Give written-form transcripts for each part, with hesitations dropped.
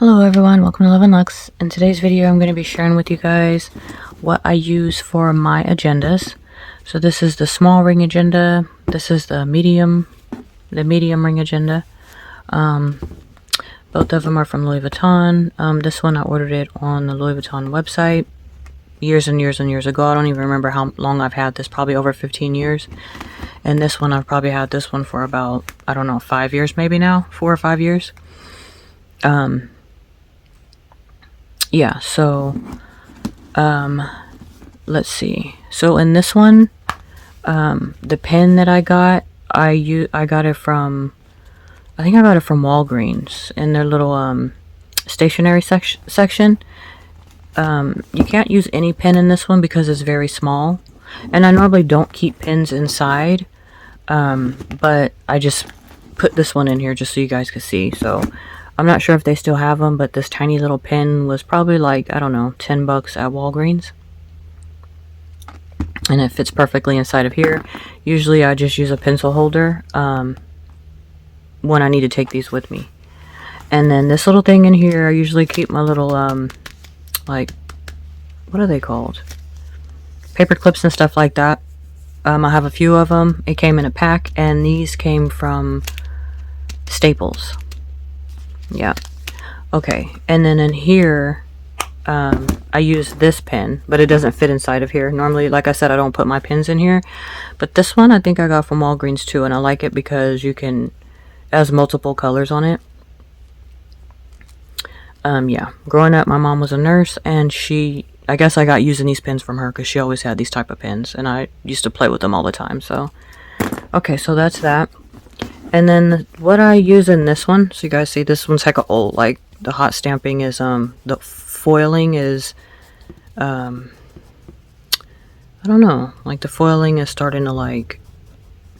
Hello everyone, welcome to Love and Lux. In today's video I'm going to be sharing with you guys what I use for my agendas. So this is the small ring agenda, this is the medium ring agenda. Both of them are from Louis Vuitton. This one I ordered it on the Louis Vuitton website years and years and years ago. I don't even remember how long I've had this, probably over 15 years. And this one I've probably had this one for about, I don't know, 5 years maybe now, 4 or 5 years. Yeah, so let's see. So in this one, the pen that I got, I got it from, I think I got it from Walgreens in their little stationery section. You can't use any pen in this one because it's very small, and I normally don't keep pens inside, but I just put this one in here just so you guys could see. So I'm not sure if they still have them, but this tiny little pen was probably like, I don't know, 10 bucks at Walgreens. And it fits perfectly inside of here. Usually I just use a pencil holder when I need to take these with me. And then this little thing in here, I usually keep my little, like, what are they called? Paper clips and stuff like that. I have a few of them. It came in a pack, and these came from Staples. Yeah. Okay. And then in here, I use this pen, but it doesn't fit inside of here. Normally, like I said, I don't put my pens in here. But this one I think I got from Walgreens too, and I like it because it has multiple colors on it. Yeah. Growing up, my mom was a nurse, and I guess I got using these pens from her because she always had these type of pens, and I used to play with them all the time. So, okay, so that's that. And then what I use in this one, so you guys see, this one's heck of old. Like, the hot stamping is, the foiling is, I don't know, like the foiling is starting to like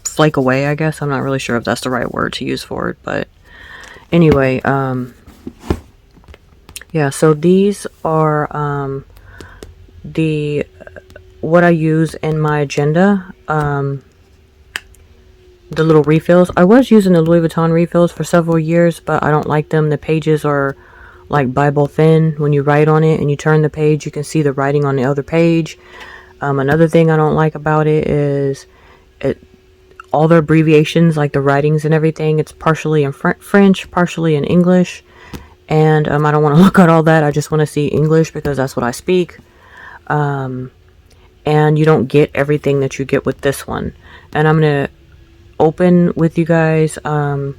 flake away, I guess. I'm not really sure if that's the right word to use for it, but anyway, yeah, so these are, what I use in my agenda, the little refills. I was using the Louis Vuitton refills for several years, but I don't like them. The pages are like Bible thin. When you write on it and you turn the page, you can see the writing on the other page. Another thing I don't like about it is all the abbreviations, like the writings and everything, it's partially in French, partially in English. And I don't want to look at all that. I just want to see English because that's what I speak. And you don't get everything that you get with this one. And I'm going to open with you guys the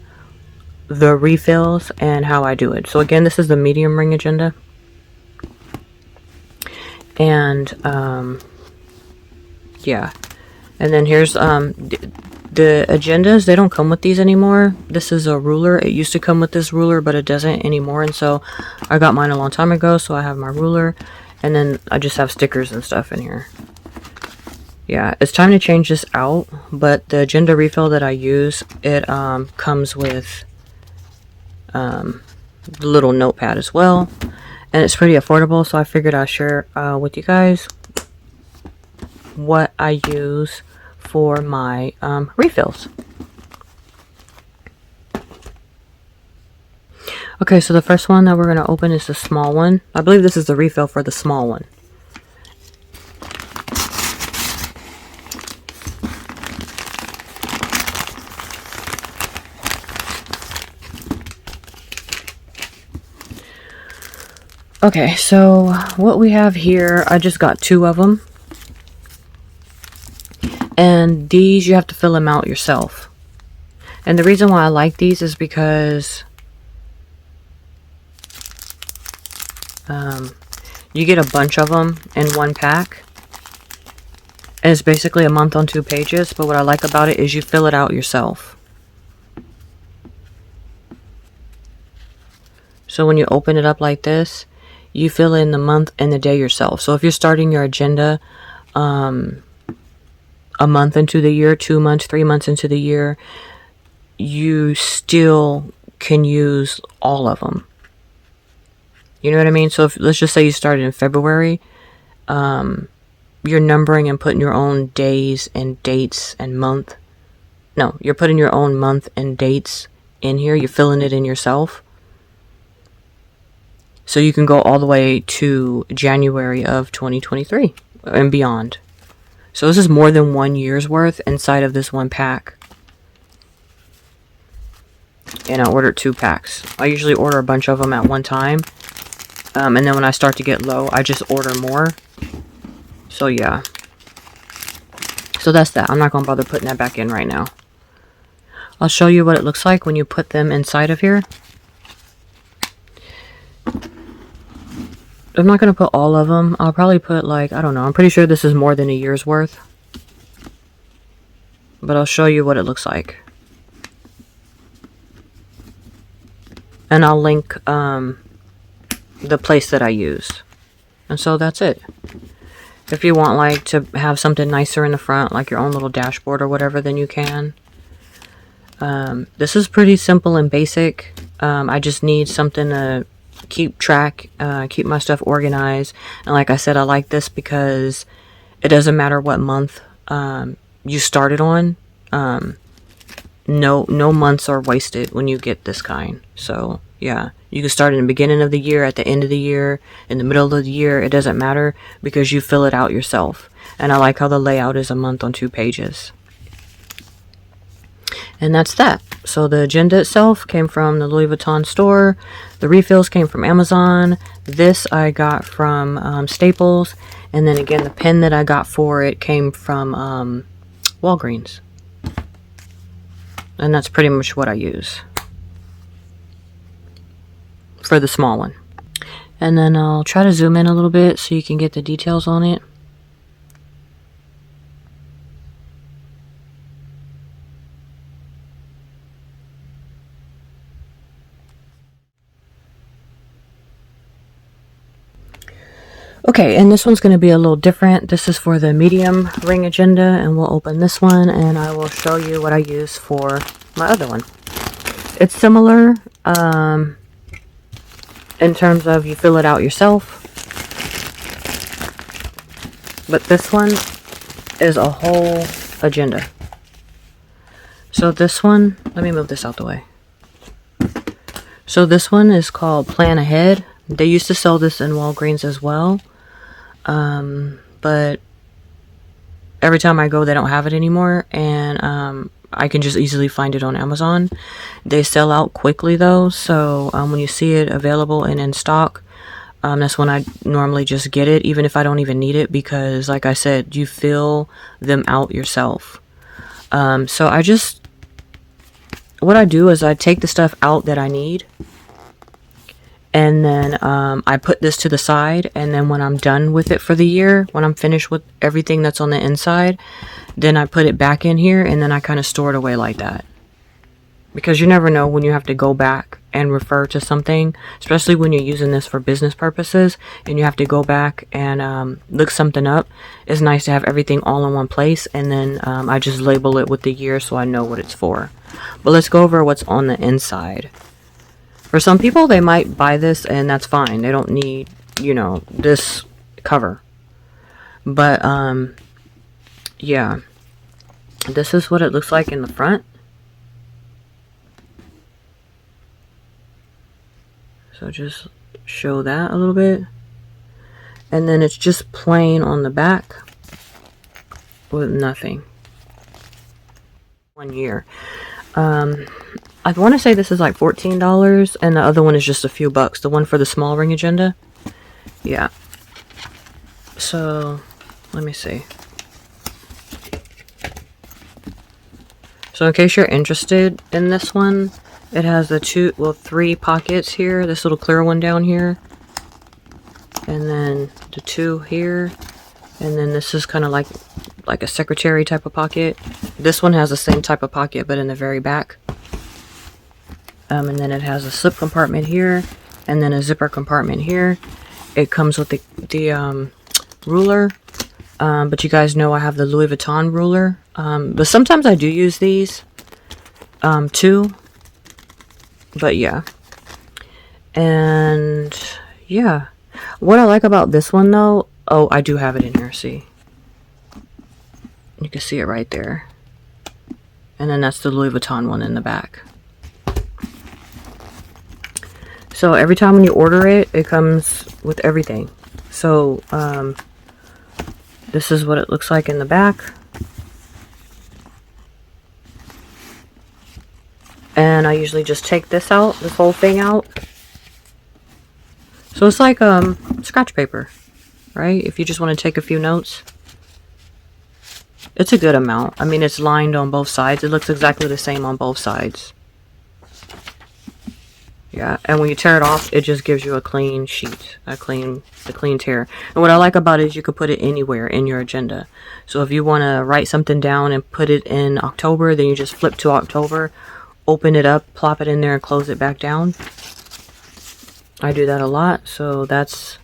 refills and how I do it. So again, this is the medium ring agenda, and yeah, and then here's the agendas. They don't come with these anymore. This is a ruler. It used to come with this ruler, but it doesn't anymore, and so I got mine a long time ago, so I have my ruler, and then I just have stickers and stuff in here. Yeah, it's time to change this out, but the agenda refill that I use, it comes with the little notepad as well, and it's pretty affordable, so I figured I'd share with you guys what I use for my refills. Okay, so the first one that we're going to open is the small one. I believe this is the refill for the small one. Okay, so what we have here, I just got 2 of them. And these, you have to fill them out yourself. And the reason why I like these is because you get a bunch of them in one pack. And it's basically a month on 2 pages, but what I like about it is you fill it out yourself. So when you open it up like this, you fill in the month and the day yourself. So if you're starting your agenda a month into the year, 2 months, 3 months into the year, you still can use all of them. You know what I mean? So if, let's just say you started in February, you're numbering and putting your own days and dates and month. No, you're putting your own month and dates in here. You're filling it in yourself. So you can go all the way to January of 2023 and beyond. So this is more than 1 year's worth inside of this one pack. And I ordered 2 packs. I usually order a bunch of them at one time. And then when I start to get low, I just order more. So yeah. So that's that. I'm not going to bother putting that back in right now. I'll show you what it looks like when you put them inside of here. I'm not going to put all of them. I'll probably put like, I don't know. I'm pretty sure this is more than a year's worth. But I'll show you what it looks like. And I'll link the place that I use. And so that's it. If you want like to have something nicer in the front, like your own little dashboard or whatever, then you can. This is pretty simple and basic. I just need something to keep track, keep my stuff organized. And like I said, I like this because it doesn't matter what month you started on. No months are wasted when you get this kind. So yeah, you can start in the beginning of the year, at the end of the year, in the middle of the year. It doesn't matter because you fill it out yourself. And I like how the layout is a month on 2 pages. And that's that. So the agenda itself came from the Louis Vuitton store. The refills came from Amazon. This I got from Staples. And then again, the pen that I got for it came from Walgreens. And that's pretty much what I use for the small one. And then I'll try to zoom in a little bit so you can get the details on it. Okay, and this one's going to be a little different. This is for the medium ring agenda, and we'll open this one, and I will show you what I use for my other one. It's similar in terms of you fill it out yourself, but this one is a whole agenda. So this one, let me move this out the way. So this one is called Plan Ahead. They used to sell this in Walgreens as well. But every time I go, they don't have it anymore, and I can just easily find it on Amazon. They sell out quickly though, so when you see it available and in stock, that's when I normally just get it, even if I don't even need it, because like I said, you fill them out yourself. So what I do is I take the stuff out that I need, and then I put this to the side, and then when I'm done with it for the year, when I'm finished with everything that's on the inside, then I put it back in here, and then I kind of store it away like that. Because you never know when you have to go back and refer to something, especially when you're using this for business purposes, and you have to go back and look something up. It's nice to have everything all in one place, and then I just label it with the year so I know what it's for. But let's go over what's on the inside. For some people, they might buy this and that's fine. They don't need, you know, this cover. But, yeah. This is what it looks like in the front. So just show that a little bit. And then it's just plain on the back with nothing. 1 year. I want to say this is like $14, and the other one is just a few bucks. The one for the small ring agenda. Yeah. So, let me see. So in case you're interested in this one, it has the 3 pockets here. This little clear one down here. And then the 2 here. And then this is kind of like a secretary type of pocket. This one has the same type of pocket, but in the very back. And then it has a slip compartment here, and then a zipper compartment here. It comes with the ruler, but you guys know I have the Louis Vuitton ruler. But sometimes I do use these too. But yeah. And yeah. What I like about this one though, oh, I do have it in here, see. You can see it right there. And then that's the Louis Vuitton one in the back. So every time when you order it, it comes with everything. So this is what it looks like in the back. And I usually just take this out, this whole thing out. So it's like scratch paper, right? If you just want to take a few notes. It's a good amount. I mean, it's lined on both sides. It looks exactly the same on both sides. Yeah, and when you tear it off, it just gives you a clean sheet, a clean tear. And what I like about it is you could put it anywhere in your agenda. So if you want to write something down and put it in October, then you just flip to October, open it up, plop it in there, and close it back down. I do that a lot. So that's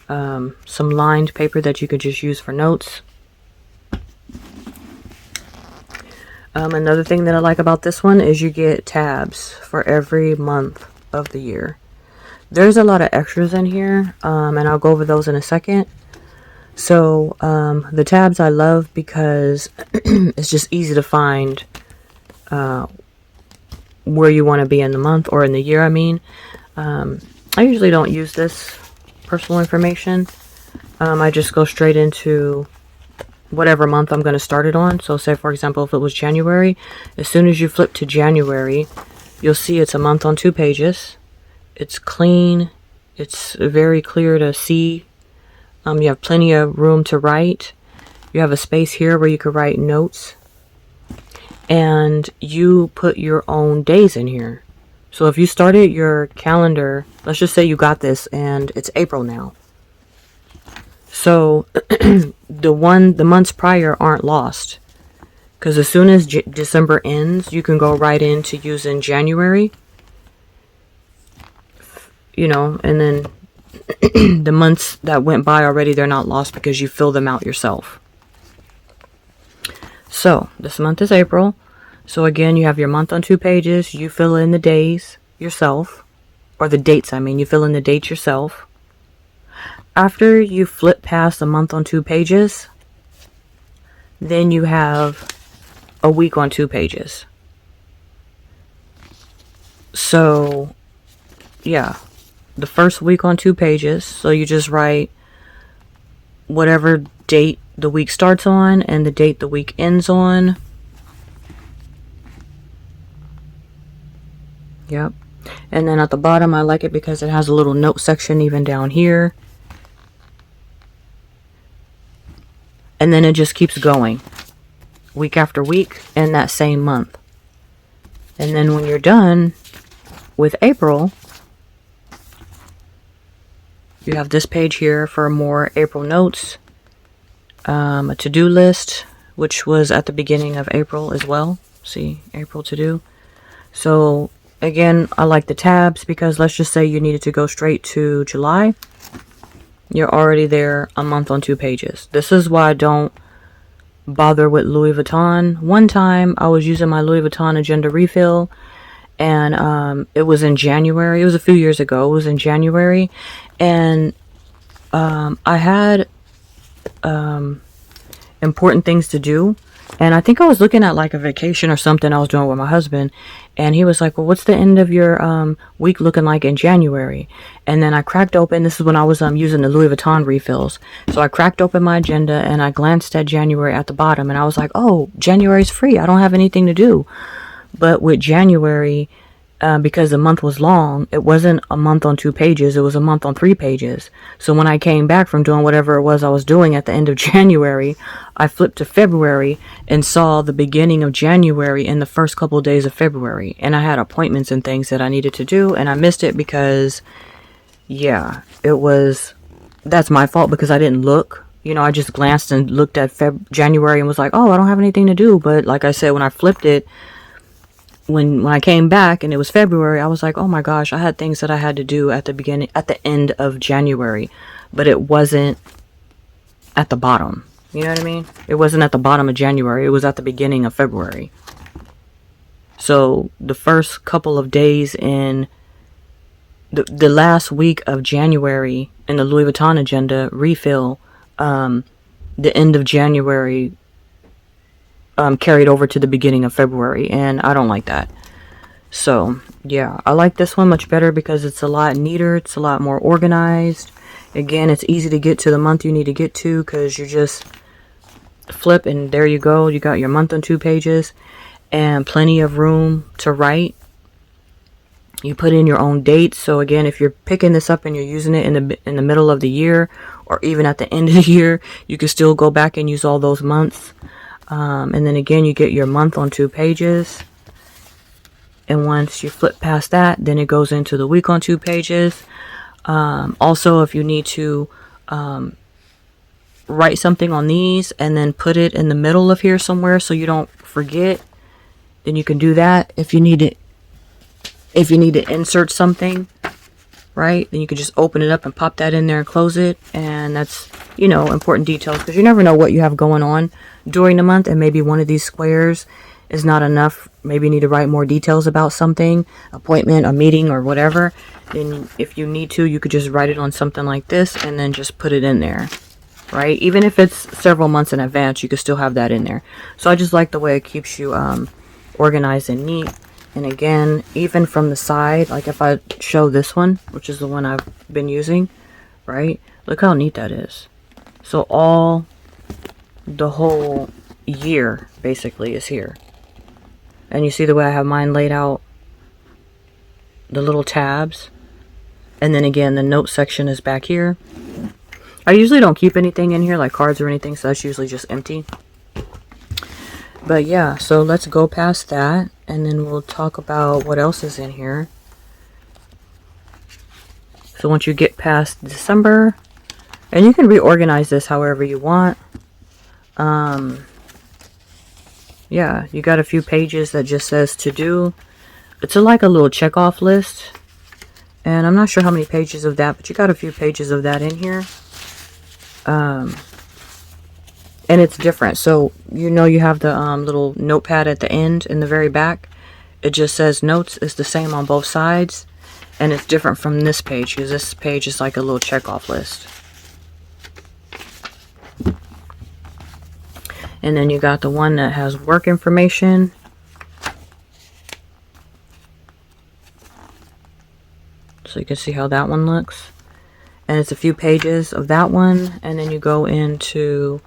some lined paper that you could just use for notes. Another thing that I like about this one is you get tabs for every month of the year. There's a lot of extras in here, and I'll go over those in a second. So the tabs I love because it's just easy to find where you want to be in the month or in the year, I mean. I usually don't use this personal information. I just go straight into whatever month I'm going to start it on. So say for example if it was January, as soon as you flip to January, you'll see it's a month on 2 pages. It's clean, it's very clear to see. You have plenty of room to write. You have a space here where you could write notes, and you put your own days in here. So if you started your calendar, let's just say you got this and it's April now. So the months prior aren't lost, because as soon as December ends, you can go right into using January, you know, and then the months that went by already, they're not lost because you fill them out yourself. So this month is April. So again, you have your month on 2 pages. You fill in the days yourself, or the dates, I mean, you fill in the dates yourself. After you flip past a month on 2 pages, then you have a week on 2 pages. So, yeah, the first week on 2 pages. So you just write whatever date the week starts on and the date the week ends on. Yep. And then at the bottom, I like it because it has a little note section even down here. And then it just keeps going week after week in that same month. And then when you're done with April, you have this page here for more April notes, a to-do list, which was at the beginning of April as well. See, April to-do. So again, I like the tabs because let's just say you needed to go straight to July. You're already there a month on 2 pages. This is why I don't bother with Louis Vuitton. One time I was using my Louis Vuitton agenda refill, and it was in January. It was a few years ago. It was in January, and I had important things to do. And I think I was looking at like a vacation or something I was doing with my husband. And he was like, well, what's the end of your week looking like in January? And then I cracked open, this is when I was using the Louis Vuitton refills. So I cracked open my agenda and I glanced at January at the bottom. And I was like, oh, January's free. I don't have anything to do. But with January, because the month was long, it wasn't a month on 2 pages. It was a month on 3 pages. So when I came back from doing whatever it was I was doing at the end of January, I flipped to February and saw the beginning of January and the first couple of days of February. And I had appointments and things that I needed to do, and I missed it because, yeah, that's my fault because I didn't look. You know, I just glanced and looked at January and was like, oh, I don't have anything to do. But like I said, when I flipped it, when I came back and it was February, I was like, oh my gosh, I had things that I had to do at the end of January, but it wasn't at the bottom. You know what I mean? It wasn't at the bottom of January. It was at the beginning of February. So the first couple of days in the last week of January in the Louis Vuitton agenda refill, the end of January carried over to the beginning of February, and I don't like that. So Yeah, I like this one much better because it's a lot neater. It's a lot more organized. Again, it's easy to get to the month you need to get to because you just flip and there you go. You got your month on 2 pages and plenty of room to write. You put in your own dates. So again, if you're picking this up and you're using it in the middle of the year or even at the end of the year, you can still go back and use all those months. And then again, you get your month on 2 pages. And once you flip past that, then it goes into the week on 2 pages. Also, if you need to write something on these and then put it in the middle of here somewhere so you don't forget, then you can do that. If you need to insert something, right, then you can just open it up and pop that in there and close it. And that's, you know, important details because you never know what you have going on during the month, and maybe one of these squares is not enough. Maybe you need to write more details about something, appointment, a meeting, or whatever. Then if you need to, you could just write it on something like this and then just put it in there, right? Even if it's several months in advance, you could still have that in there. So I just like the way it keeps you organized and neat. And again, even from the side, like if I show this one, which is the one I've been using, right? Look how neat that is. So the whole year basically is here. And you see the way I have mine laid out, the little tabs. And then again, the note section is back here. I usually don't keep anything in here, like cards or anything, so that's usually just empty. But yeah, so let's go past that, and then we'll talk about what else is in here. So once you get past December, and you can reorganize this however you want. Yeah, you got a few pages that just says to do. It's like a little check off list. And I'm not sure how many pages of that, but you got a few pages of that in here. And it's different. So, you know, you have the little notepad at the end in the very back. It just says notes. It's the same on both sides. And it's different from this page because this page is like a little check off list. And then you got the one that has work information. So you can see how that one looks. And it's a few pages of that one. And then you go into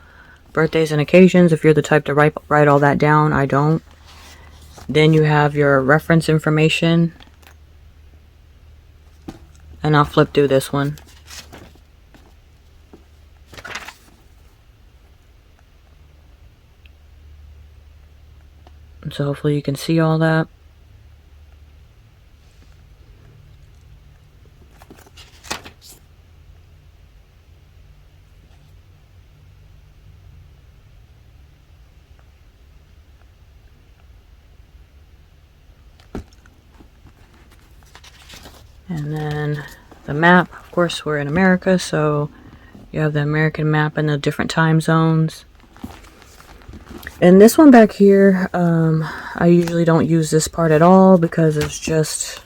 birthdays and occasions. If you're the type to write all that down, I don't. Then you have your reference information. And I'll flip through this one. So hopefully you can see all that. And then the map, of course we're in America, so you have the American map and the different time zones. And this one back here, I usually don't use this part at all because it's just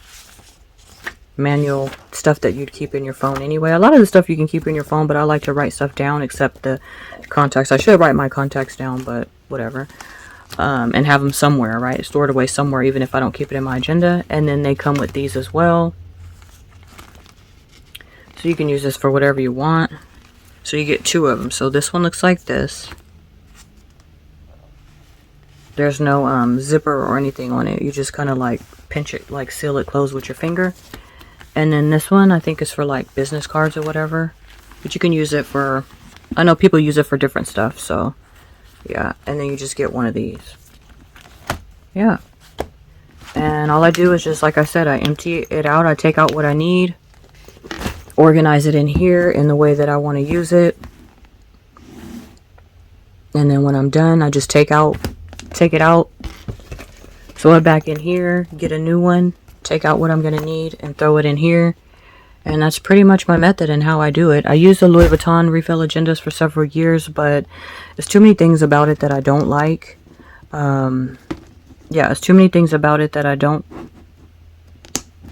manual stuff that you'd keep in your phone anyway. A lot of the stuff you can keep in your phone, but I like to write stuff down except the contacts. I should write my contacts down, but whatever. And have them somewhere, right? Stored away somewhere, even if I don't keep it in my agenda. And then they come with these as well. So you can use this for whatever you want. So you get 2 of them. So this one looks like this. There's no zipper or anything on it. You just kind of like pinch it, like seal it closed with your finger. And then this one I think is for like business cards or whatever. But you can use it for, I know people use it for different stuff. So yeah, and then you just get one of these. Yeah. And all I do is just, like I said, I empty it out. I take out what I need. Organize it in here in the way that I want to use it. And then when I'm done, I just take it out, throw it back in here, get a new one, take out what I'm going to need, and throw it in here. And that's pretty much my method and how I do it. I used the Louis Vuitton refill agendas for several years, but there's too many things about it that I don't like. Yeah, there's too many things about it that I don't.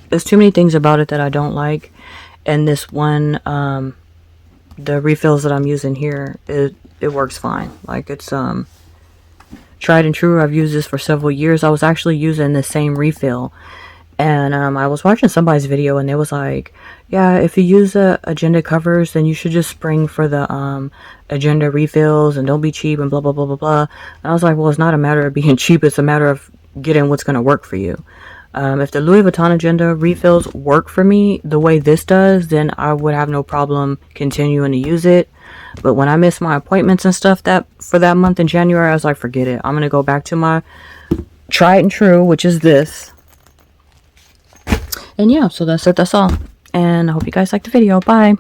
There's too many things about it that I don't like. And this one, the refills that I'm using here, it works fine. Like it's tried and true. I've used this for several years. I was actually using the same refill, And I was watching somebody's video, and they was like, yeah, if you use agenda covers, then you should just spring for the agenda refills and don't be cheap and blah blah blah blah blah. And I was like, well, it's not a matter of being cheap, it's a matter of getting what's going to work for you. If the Louis Vuitton agenda refills work for me the way this does, then I would have no problem continuing to use it. But when I miss my appointments and stuff that for that month in January, I was like, forget it. I'm going to go back to my tried and true, which is this. And yeah, so that's it. That's all. And I hope you guys liked the video. Bye.